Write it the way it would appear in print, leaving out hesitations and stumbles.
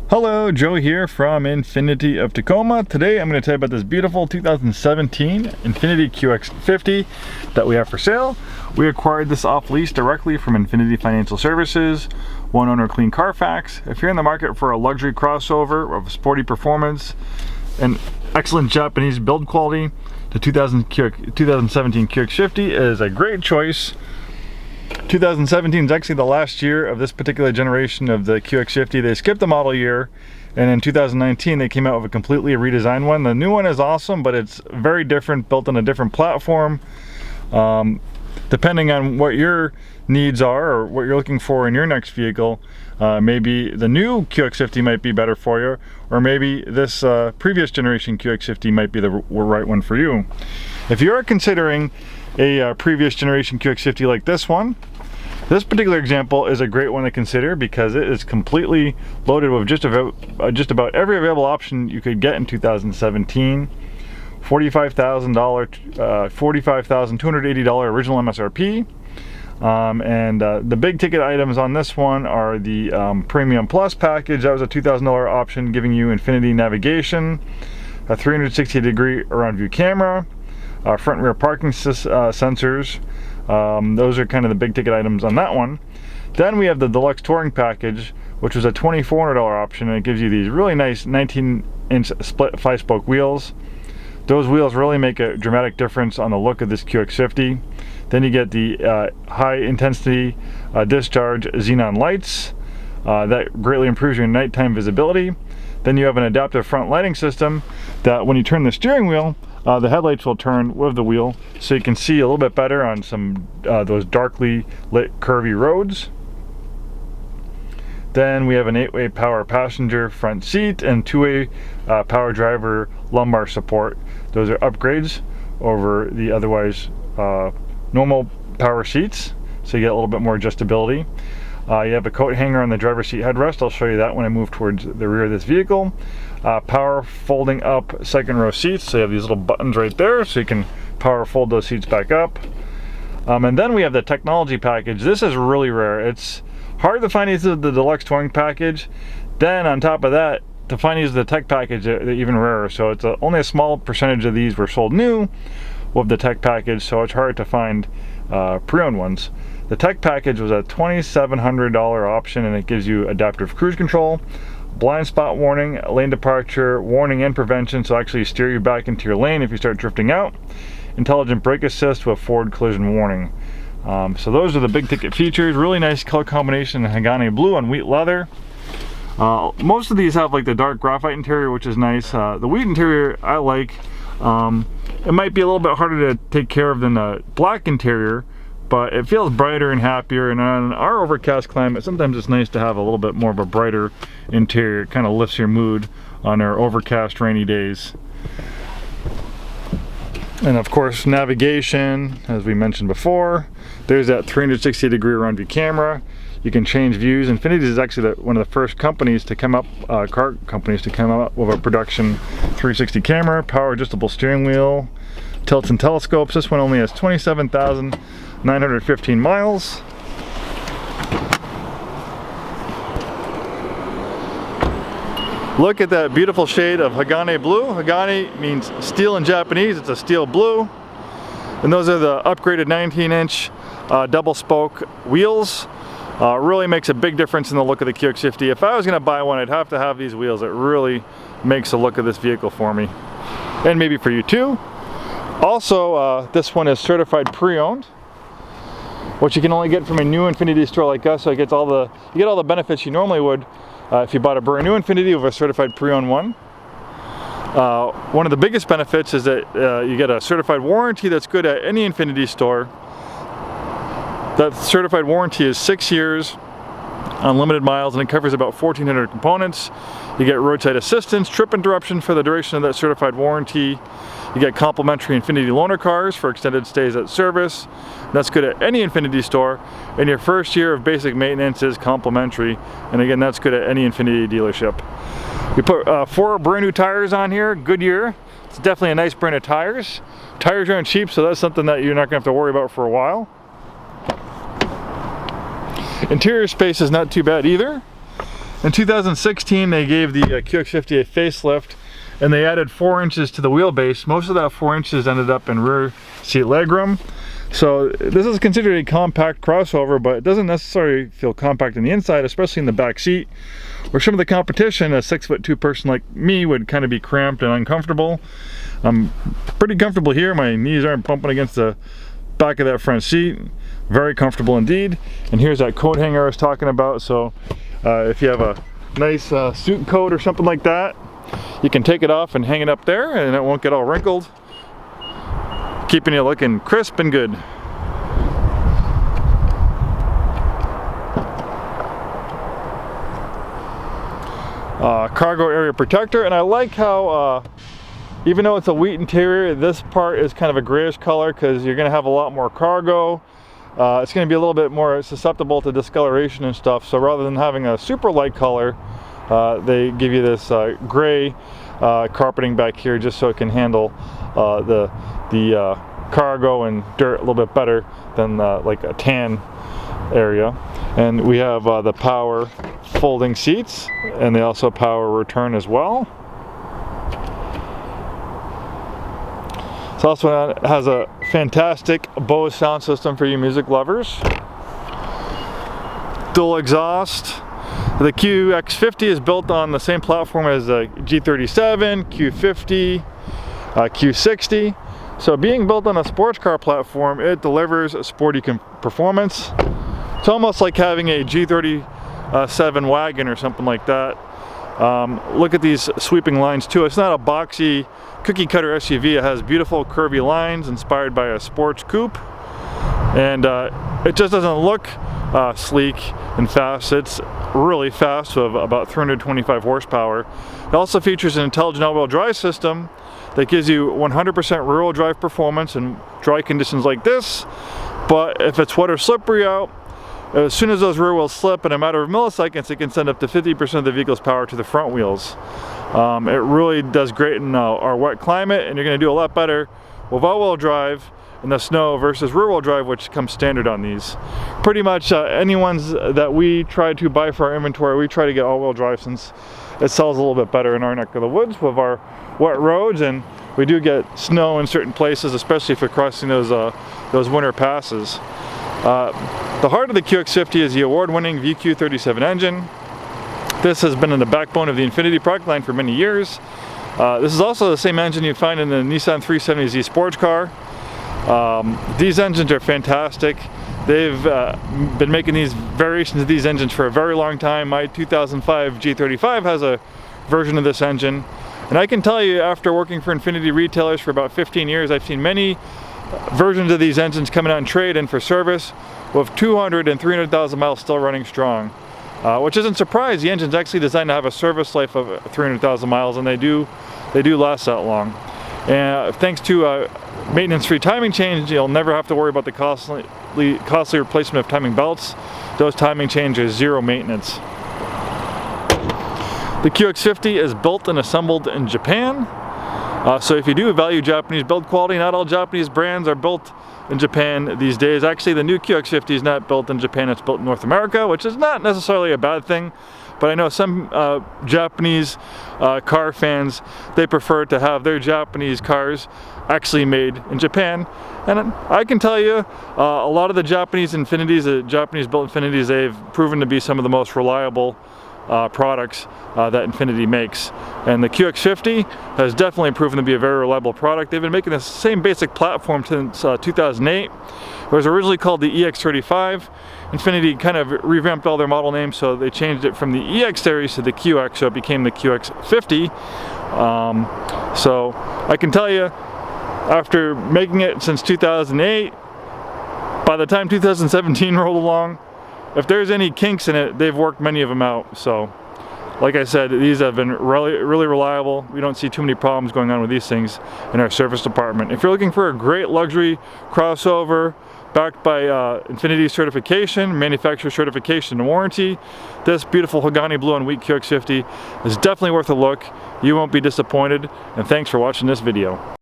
Hello, Joe here from Infiniti of Tacoma. Today I'm going to tell you about this beautiful 2017 Infiniti QX50 that we have for sale. We acquired this off lease directly from Infiniti Financial Services, one owner clean Carfax. If you're in the market for a luxury crossover of sporty performance and excellent Japanese build quality, the 2017 QX50 is a great choice. 2017 is actually the last year of this particular generation of the QX50. They skipped the model year, and in 2019 they came out with a completely redesigned one. The new one is awesome, but it's very different, built on a different platform. Depending on what your needs are or what you're looking for in your next vehicle, maybe the new QX50 might be better for you, or maybe this previous generation QX50 might be the right one for you. If you're considering a previous generation QX50 like this one, this particular example is a great one to consider because it is completely loaded with just about every available option you could get in 2017. $45,280 original MSRP. The big ticket items on this one are the Premium Plus package. That was a $2,000 option, giving you Infiniti navigation, a 360-degree around view camera, front and rear parking sensors. Those are kind of the big ticket items on that one. Then we have the Deluxe Touring package, which was a $2,400 option, and it gives you these really nice 19-inch split 5-spoke wheels. Those wheels really make a dramatic difference on the look of this QX50. Then you get the high intensity discharge xenon lights. That greatly improves your nighttime visibility. Then you have an adaptive front lighting system that when you turn the steering wheel, the headlights will turn with the wheel, so you can see a little bit better on some those darkly lit curvy roads. Then we have an 8-way power passenger front seat and 2-way power driver lumbar support. Those are upgrades over the otherwise normal power seats, so you get a little bit more adjustability. You have a coat hanger on the driver's seat headrest. I'll show you that when I move towards the rear of this vehicle. Power folding up second row seats, so you have these little buttons right there, so you can power fold those seats back up. And then we have the technology package. This is really rare. It's hard to find these of the Deluxe Touring package. Then on top of that, to find these of the tech package, they're even rarer. So it's only a small percentage of these were sold new with the tech package, so it's hard to find pre-owned ones. The tech package was a $2,700 option, and it gives you adaptive cruise control, blind spot warning, lane departure warning and prevention, so actually steer you back into your lane if you start drifting out, intelligent brake assist with forward collision warning. So those are the big ticket features. Really nice color combination in Hagane blue on wheat leather. Most of these have like the dark graphite interior, which is nice. The wheat interior I like. It might be a little bit harder to take care of than the black interior, but it feels brighter and happier, and on our overcast climate, sometimes it's nice to have a little bit more of a brighter interior. It kind of lifts your mood on our overcast rainy days. And of course, navigation, as we mentioned before. There's that 360-degree around view camera. You can change views. Infiniti is actually one of the first companies to come up, car companies to come up with a production 360 camera, power adjustable steering wheel, tilts and telescopes. This one only has 27,915 miles. Look at that beautiful shade of Hagane blue. Hagane means steel in Japanese. It's a steel blue. And those are the upgraded 19-inch double spoke wheels. Really makes a big difference in the look of the QX50. If I was going to buy one, I'd have to have these wheels. It really makes the look of this vehicle for me, and maybe for you too. Also, this one is certified pre-owned, which you can only get from a new Infiniti store like us. So it gets you get all the benefits you normally would if you bought a brand new Infiniti with a certified pre-owned one. One of the biggest benefits is that you get a certified warranty that's good at any Infiniti store. That certified warranty is 6 years, unlimited miles, and it covers about 1,400 components. You get roadside assistance, trip interruption for the duration of that certified warranty. You get complimentary Infiniti loaner cars for extended stays at service. That's good at any Infiniti store. And your first year of basic maintenance is complimentary. And again, that's good at any Infiniti dealership. We put 4 brand new tires on here, Goodyear. It's definitely a nice brand of tires. Tires aren't cheap, so that's something that you're not going to have to worry about for a while. Interior space is not too bad either. In 2016, they gave the QX50 a facelift, and they added 4 inches to the wheelbase. Most of that 4 inches ended up in rear seat legroom. So this is considered a compact crossover, but it doesn't necessarily feel compact in the inside, especially in the back seat, where some of the competition, a 6'2" person like me, would kind of be cramped and uncomfortable. I'm pretty comfortable here. My knees aren't bumping against the back of that front seat. Very comfortable indeed. And here's that coat hanger I was talking about. So if you have a nice suit coat or something like that, you can take it off and hang it up there, and it won't get all wrinkled, keeping you looking crisp and good. Cargo area protector, and I like how even though it's a wheat interior, this part is kind of a grayish color because you're going to have a lot more cargo. It's going to be a little bit more susceptible to discoloration and stuff, so rather than having a super light color, they give you this gray carpeting back here just so it can handle the cargo and dirt a little bit better than like a tan area. And we have the power folding seats, and they also power return as well. It also has a fantastic Bose sound system for you music lovers. Dual exhaust. The QX50 is built on the same platform as the G37, Q50, Q60. So being built on a sports car platform, it delivers a sporty performance. It's almost like having a G37 wagon or something like that. Look at these sweeping lines too. It's not a boxy cookie cutter SUV. It has beautiful curvy lines inspired by a sports coupe, and it just doesn't look sleek and fast. It's really fast, with about 325 horsepower. It also features an intelligent all-wheel drive system that gives you 100% rear-wheel drive performance in dry conditions like this. But if it's wet or slippery out, as soon as those rear wheels slip, in a matter of milliseconds, it can send up to 50% of the vehicle's power to the front wheels. It really does great in our wet climate, and you're going to do a lot better with all-wheel drive in the snow versus rear-wheel drive, which comes standard on these. Pretty much any ones that we try to buy for our inventory, we try to get all-wheel drive, since it sells a little bit better in our neck of the woods with our wet roads, and we do get snow in certain places, especially if you're crossing those winter passes. The heart of the QX50 is the award-winning VQ37 engine. This has been in the backbone of the INFINITI product line for many years. This is also the same engine you find in the Nissan 370Z sports car. These engines are fantastic. They've been making these variations of these engines for a very long time. My 2005 G35 has a version of this engine. And I can tell you, after working for INFINITI retailers for about 15 years, I've seen many versions of these engines coming out in trade and for service with 200 and 300,000 miles still running strong. Which isn't surprised. The engine's actually designed to have a service life of 300,000 miles, and they do last that long. And thanks to maintenance-free timing chains, you'll never have to worry about the costly replacement of timing belts. Those timing chains are zero maintenance. The QX50 is built and assembled in Japan. So if you do value Japanese build quality, not all Japanese brands are built in Japan these days. Actually, the new QX50 is not built in Japan, it's built in North America, which is not necessarily a bad thing. But I know some Japanese car fans, they prefer to have their Japanese cars actually made in Japan. And I can tell you, a lot of the Japanese Infinitis, the Japanese built Infinitis, they've proven to be some of the most reliable products that INFINITI makes. And the QX50 has definitely proven to be a very reliable product. They've been making the same basic platform since 2008. It was originally called the EX35. INFINITI kind of revamped all their model names, so they changed it from the EX series to the QX, so it became the QX50. So I can tell you, after making it since 2008, by the time 2017 rolled along, if there's any kinks in it, they've worked many of them out. So like I said, these have been really reliable. We don't see too many problems going on with these things in our service department. If you're looking for a great luxury crossover backed by INFINITI certification, manufacturer certification and warranty, this beautiful Hagani blue and wheat QX50 is definitely worth a look. You won't be disappointed, and thanks for watching this video.